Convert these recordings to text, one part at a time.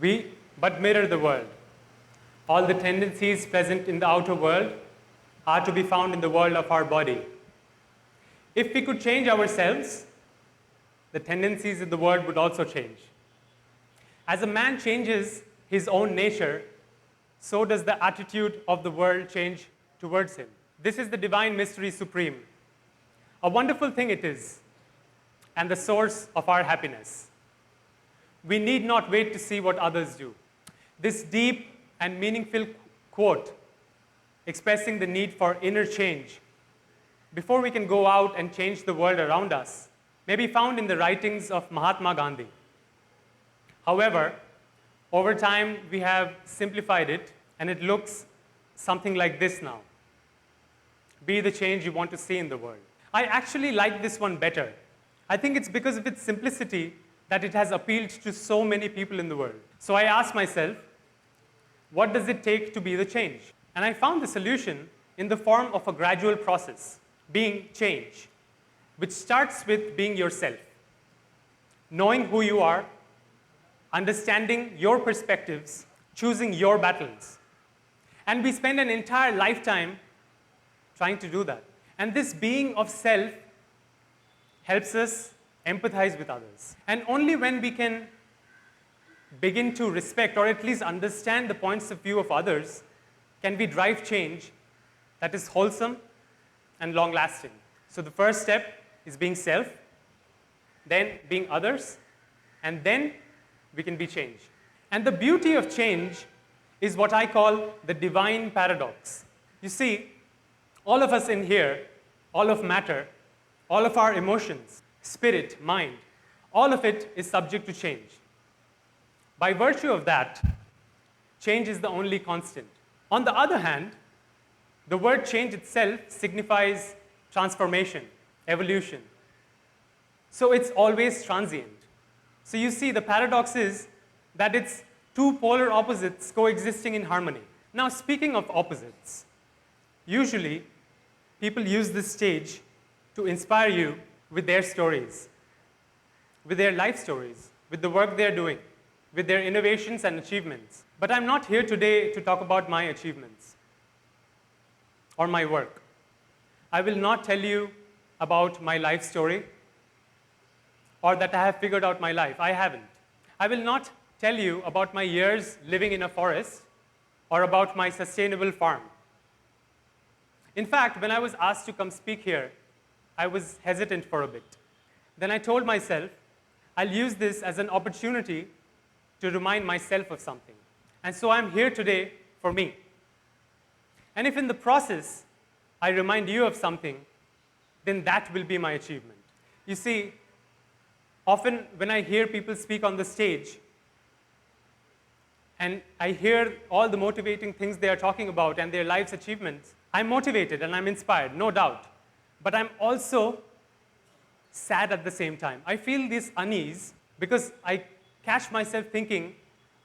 we but mirror the world. All the tendencies present in the outer world are to be found in the world of our body. If we could change ourselves, the tendencies in the world would also change. As a man changes his own nature, so does the attitude of the world change towards him. This is the divine mystery supreme. A wonderful thing it is, and the source of our happiness. We need not wait to see what others do. This deep and meaningful quote expressing the need for inner change before we can go out and change the world around us may be found in the writings of Mahatma Gandhi. However, over time we have simplified it and it looks something like this now. Be the change you want to see in the world. I actually like this one better. I think it's because of its simplicity that it has appealed to so many people in the world. So I asked myself, what does it take to be the change? And I found the solution in the form of a gradual process, being change, which starts with being yourself, knowing who you are, understanding your perspectives, choosing your battles. And we spend an entire lifetime trying to do that. And this being of self helps us empathize with others. And only when we can begin to respect or at least understand the points of view of others can we drive change that is wholesome and long-lasting. So the first step is being self, then being others, and then we can be change. And the beauty of change is what I call the divine paradox. You see, all of us in here, all of matter, all of our emotions, spirit, mind, all of it is subject to change. By virtue of that, change is the only constant. On the other hand, the word change itself signifies transformation, evolution. So it's always transient. So you see, the paradox is that it's two polar opposites coexisting in harmony. Now, speaking of opposites, usually people use this stage to inspire you with their stories, with their life stories, with the work they're doing, with their innovations and achievements. But I'm not here today to talk about my achievements or my work. I will not tell you about my life story or that I have figured out my life. I haven't. I will not tell you about my years living in a forest or about my sustainable farm. In fact, when I was asked to come speak here, I was hesitant for a bit. Then I told myself, I'll use this as an opportunity to remind myself of something. And so I'm here today for me. And if in the process I remind you of something, then that will be my achievement. You see, often when I hear people speak on the stage, and I hear all the motivating things they are talking about and their life's achievements, I'm motivated and I'm inspired, no doubt. But I'm also sad at the same time. I feel this unease because I catch myself thinking,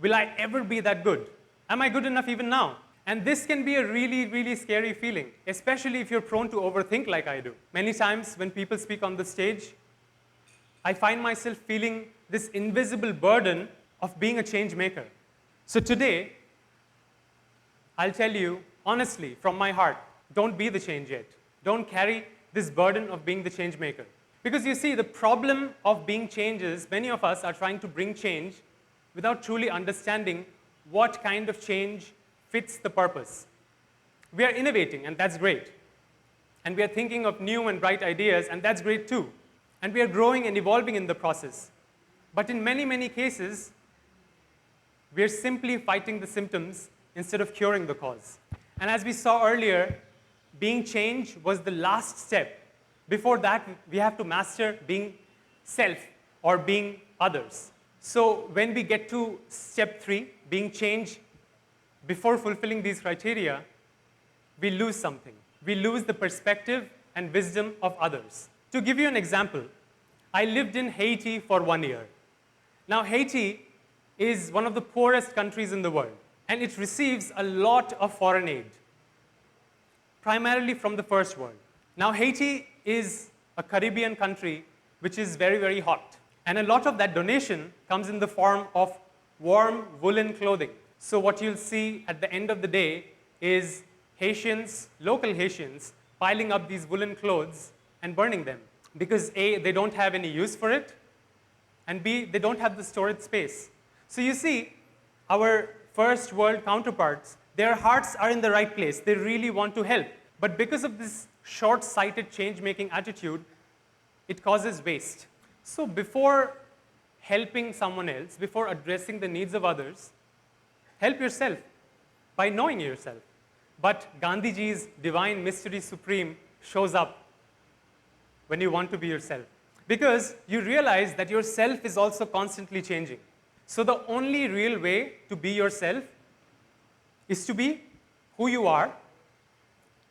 will I ever be that good? Am I good enough even now? And this can be a really, really scary feeling, especially if you're prone to overthink like I do. Many times when people speak on the stage, I find myself feeling this invisible burden of being a change maker. So today, I'll tell you honestly from my heart, don't be the change yet. Don't carry this burden of being the change maker. Because you see, the problem of being change is many of us are trying to bring change without truly understanding what kind of change fits the purpose. We are innovating, and that's great. And we are thinking of new and bright ideas, and that's great too. And we are growing and evolving in the process. But in many, many cases, we are simply fighting the symptoms instead of curing the cause. And as we saw earlier, being change was the last step. Before that, we have to master being self or being others. So when we get to step 3, being change, before fulfilling these criteria, we lose something. We lose the perspective and wisdom of others. To give you an example, I lived in Haiti for 1 year. Now, Haiti is one of the poorest countries in the world, and it receives a lot of foreign aid, primarily from the first world. Now, Haiti is a Caribbean country which is very, very hot, and a lot of that donation comes in the form of warm woolen clothing. So what you'll see at the end of the day is Haitians, local Haitians, piling up these woolen clothes and burning them. Because A, they don't have any use for it, and B, they don't have the storage space. So you see, our first world counterparts, their hearts are in the right place. They really want to help. But because of this short-sighted change-making attitude, it causes waste. So before helping someone else, before addressing the needs of others, help yourself by knowing yourself. But Gandhiji's divine mystery supreme shows up when you want to be yourself. Because you realize that yourself is also constantly changing. So the only real way to be yourself is to be who you are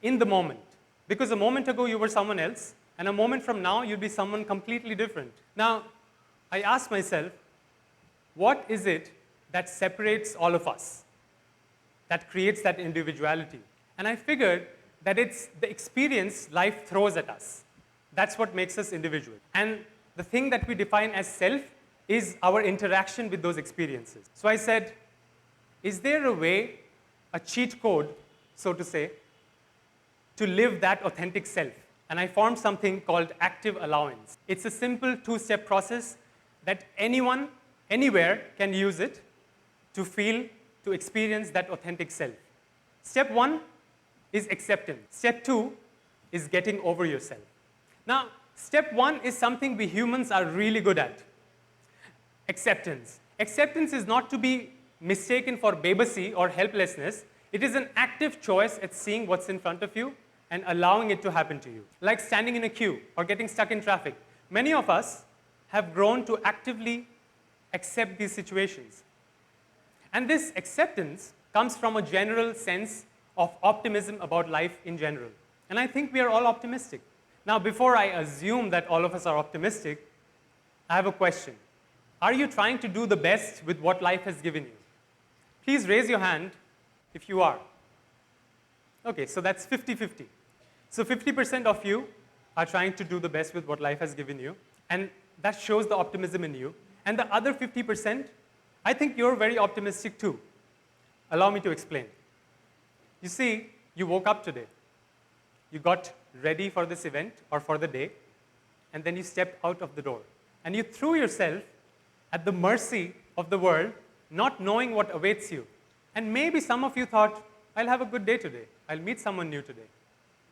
in the moment. Because a moment ago you were someone else, and a moment from now you'll be someone completely different. Now, I asked myself, what is it that separates all of us, that creates that individuality? And I figured that it's the experience life throws at us. That's what makes us individual. And the thing that we define as self is our interaction with those experiences. So I said, is there a way, a cheat code, so to say, to live that authentic self? And I formed something called active allowance. It's a simple two-step process that anyone, anywhere can use it to feel, to experience that authentic self. Step 1 is acceptance. Step 2 is getting over yourself. Now, step 1 is something we humans are really good at. Acceptance. Acceptance is not to be mistaken for babacy or helplessness. It is an active choice at seeing what's in front of you and allowing it to happen to you. Like standing in a queue or getting stuck in traffic. Many of us have grown to actively accept these situations. And this acceptance comes from a general sense of optimism about life in general. And I think we are all optimistic. Now, before I assume that all of us are optimistic, I have a question. Are you trying to do the best with what life has given you? Please raise your hand if you are. Okay, so that's 50-50. So 50% of you are trying to do the best with what life has given you, and that shows the optimism in you. And the other 50%, I think you're very optimistic too. Allow me to explain. You see, you woke up today. You got ready for this event or for the day, and then you stepped out of the door. And you threw yourself at the mercy of the world, not knowing what awaits you. And maybe some of you thought, I'll have a good day today. I'll meet someone new today.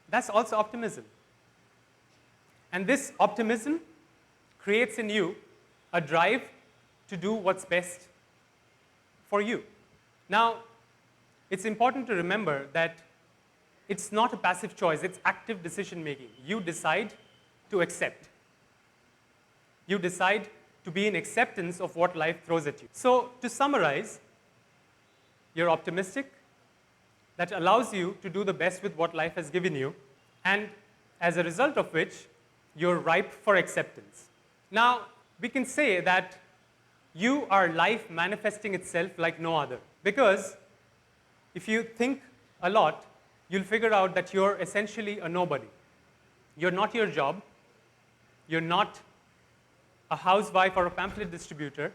That's also optimism. And this optimism creates in you a drive to do what's best for you. Now, it's important to remember that it's not a passive choice, it's active decision making. You decide to accept. You decide to be in acceptance of what life throws at you. So, to summarize, you're optimistic. That allows you to do the best with what life has given you, and as a result of which, you're ripe for acceptance. Now, we can say that you are life manifesting itself like no other, because if you think a lot, you'll figure out that you're essentially a nobody. You're not your job. You're not a housewife or a pamphlet distributor.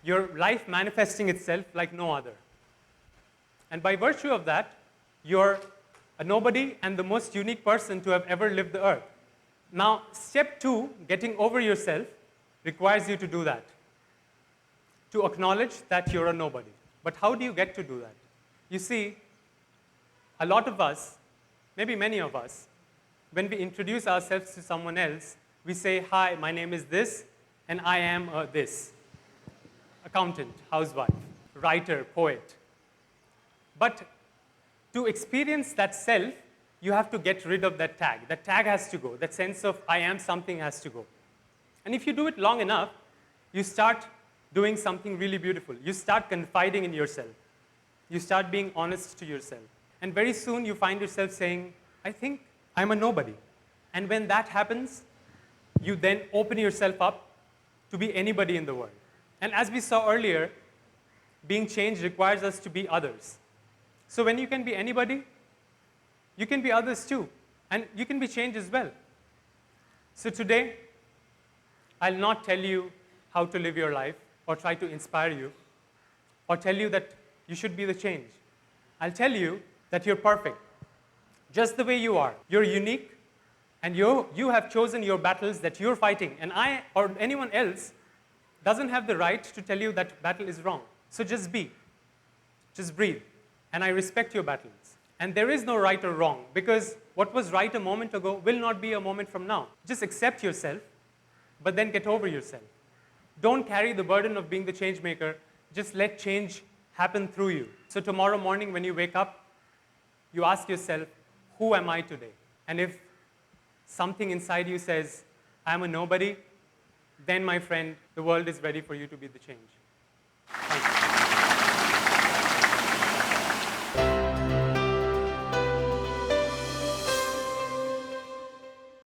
You're life manifesting itself like no other. And by virtue of that, you're a nobody and the most unique person to have ever lived the earth. Now, step 2, getting over yourself, requires you to do that. To acknowledge that you're a nobody. But how do you get to do that? You see, a lot of us, maybe many of us, when we introduce ourselves to someone else, we say, hi, my name is this, and I am this. Accountant, housewife, writer, poet. But to experience that self, you have to get rid of that tag. That tag has to go. That sense of I am something has to go. And if you do it long enough, you start doing something really beautiful. You start confiding in yourself. You start being honest to yourself. And very soon you find yourself saying, I think I'm a nobody. And when that happens, you then open yourself up to be anybody in the world. And as we saw earlier, being changed requires us to be others. So when you can be anybody, you can be others too. And you can be changed as well. So today, I'll not tell you how to live your life or try to inspire you. or tell you that you should be the change. I'll tell you that you're perfect, just the way you are. You're unique, and you have chosen your battles that you're fighting, and I or anyone else doesn't have the right to tell you that battle is wrong. So just be. Just breathe. And I respect your battles. And there is no right or wrong, because what was right a moment ago will not be a moment from now. Just accept yourself, but then get over yourself. Don't carry the burden of being the change maker. Just let change happen through you. So tomorrow morning when you wake up, you ask yourself, who am I today? And if something inside you says, I'm a nobody, then my friend, the world is ready for you to be the change. Thank you.